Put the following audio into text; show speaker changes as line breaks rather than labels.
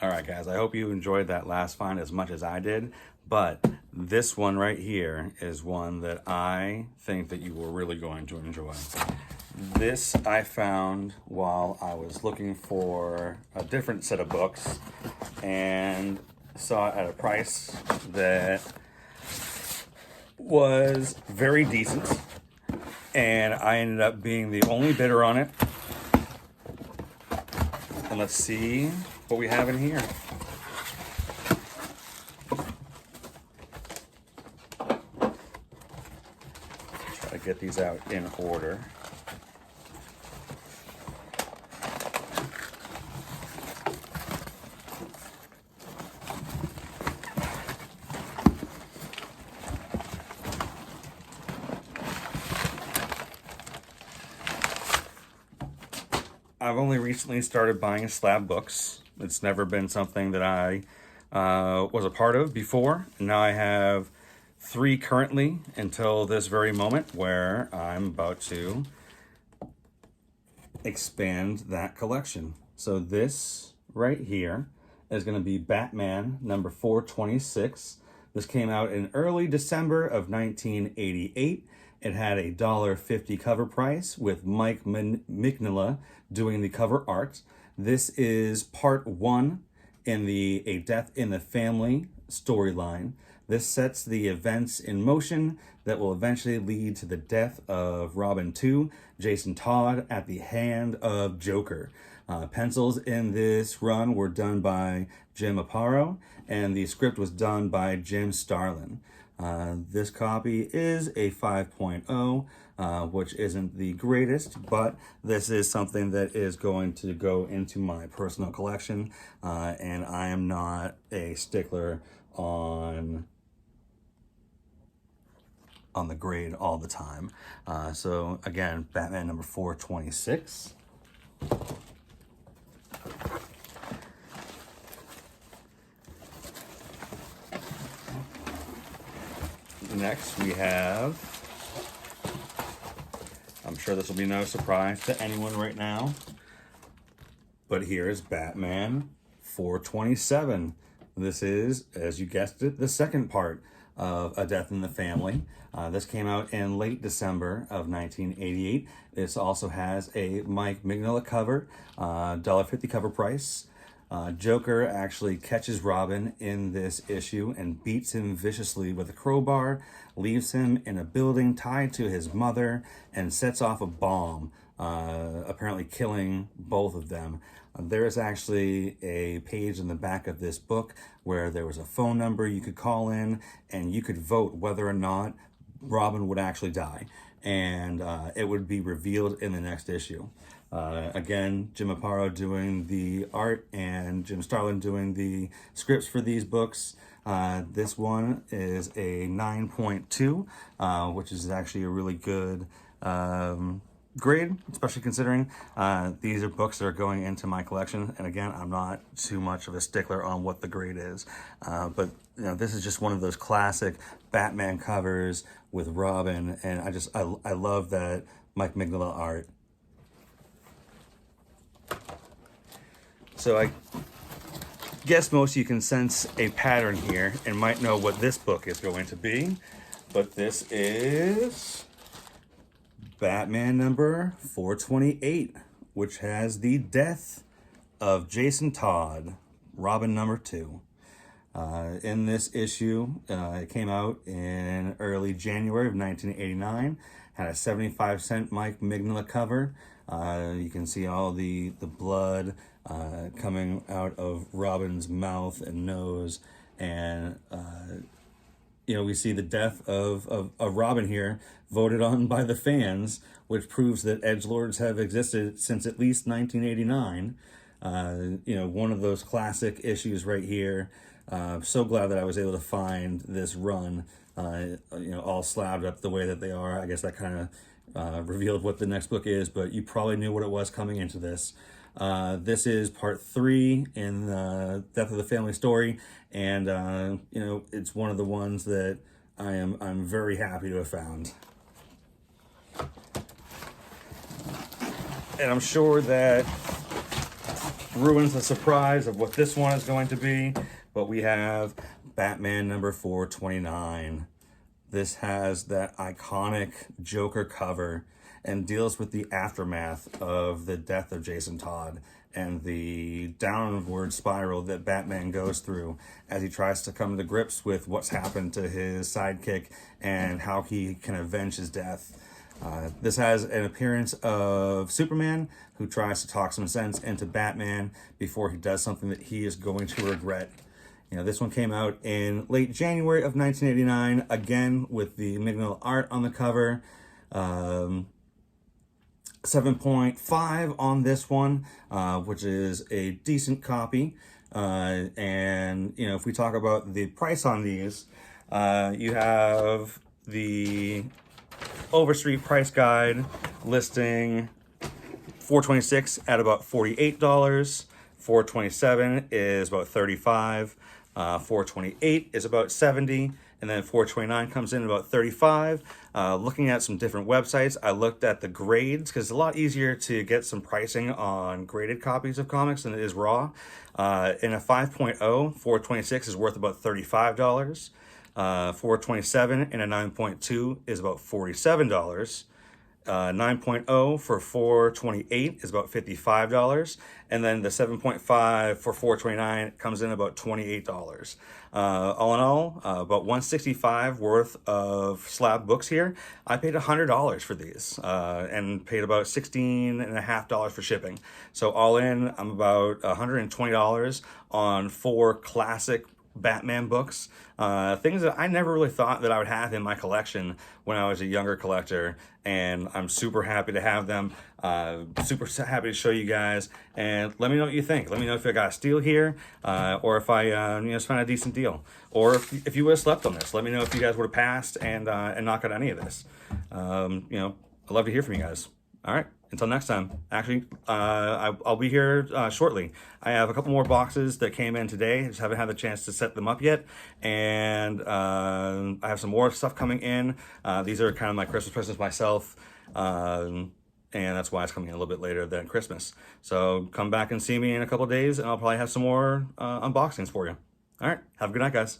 All right, guys, I hope you enjoyed that last find as much as I did, but this one right here is one that I think that you were really going to enjoy. This I found while I was looking for a different set of books and saw it at a price that was very decent, and I ended up being the only bidder on it. And let's see what we have in here. Try to get these out in order. I've only recently started buying slab books. It's never been something that I was a part of before. Now I have 3 currently until this very moment where I'm about to expand that collection. So this right here is going to be Batman number 426. This came out in early December of 1988. It had a $1.50 cover price with Mike Mignola doing the cover art. This is part 1 in the A Death in the Family storyline. This sets the events in motion that will eventually lead to the death of Robin 2, Jason Todd, at the hand of Joker. Pencils in this run were done by Jim Aparo, and the script was done by Jim Starlin. This copy is a 5.0, which isn't the greatest, but this is something that is going to go into my personal collection, and I am not a stickler on the grade all the time. So again, Batman number 426. Next we have, I'm sure this will be no surprise to anyone right now, but here is Batman 427. This is, as you guessed it, the second part of A Death in the Family. This came out in late December of 1988. This also has a Mike Mignola cover, $1.50 cover price. Joker actually catches Robin in this issue and beats him viciously with a crowbar, leaves him in a building tied to his mother, and sets off a bomb, apparently killing both of them. There is actually a page in the back of this book where there was a phone number you could call in and you could vote whether or not Robin would actually die, and it would be revealed in the next issue. Again, Jim Aparo doing the art and Jim Starlin doing the scripts for these books. This one is a 9.2, which is actually a really good grade, especially considering these are books that are going into my collection. And again, I'm not too much of a stickler on what the grade is, but you know, this is just one of those classic Batman covers with Robin, and I love that Mike Mignola art. So I guess most of you can sense a pattern here and might know what this book is going to be, but this is Batman number 428, which has the death of Jason Todd, Robin number 2. In this issue, it came out in early January of 1989, had a 75-cent Mike Mignola cover. You can see all the blood coming out of Robin's mouth and nose, and you know, we see the death of Robin here, voted on by the fans, which proves that edgelords have existed since at least 1989. You know, one of those classic issues right here. So glad that I was able to find this run, you know, all slabbed up the way that they are. I guess that kind of revealed what the next book is, but you probably knew what it was coming into this. This is part 3 in the Death of the Family story, and you know, it's one of the ones that I'm very happy to have found. And I'm sure that ruins the surprise of what this one is going to be, but we have Batman number 429. This has that iconic Joker cover and deals with the aftermath of the death of Jason Todd and the downward spiral that Batman goes through as he tries to come to grips with what's happened to his sidekick and how he can avenge his death. This has an appearance of Superman, who tries to talk some sense into Batman before he does something that he is going to regret. You know, this one came out in late January of 1989, again with the Mignola art on the cover. 7.5 on this one, which is a decent copy. And, you know, if we talk about the price on these, you have the Overstreet price guide listing 426 at about $48. 427 is about 35. 428 is about 70, and then 429 comes in about 35. Looking at some different websites, I looked at the grades because it's a lot easier to get some pricing on graded copies of comics than it is raw. In a 5.0, 426 is worth about $35. 427 in a 9.2 is about $47. 9.0 for 428 is about $55, and then the 7.5 for 429 comes in about $28. All in all, about $165 worth of slab books here. I paid $100 for these, and paid about $16.50 for shipping. So all in, I'm about $120 on 4 classic Batman books, things that I never really thought that I would have in my collection when I was a younger collector, and I'm super happy to have them. Super happy to show you guys, and let me know what you think. Let me know if I got a steal here, or if I you know, found a decent deal, or if you would have slept on this. Let me know if you guys would have passed and not got any of this. You know, I'd love to hear from you guys. All right, until next time. Actually, I'll be here shortly. I have a couple more boxes that came in today. I just haven't had the chance to set them up yet. And I have some more stuff coming in. These are kind of my Christmas presents myself. And that's why it's coming in a little bit later than Christmas. So come back and see me in a couple days, and I'll probably have some more unboxings for you. All right, have a good night, guys.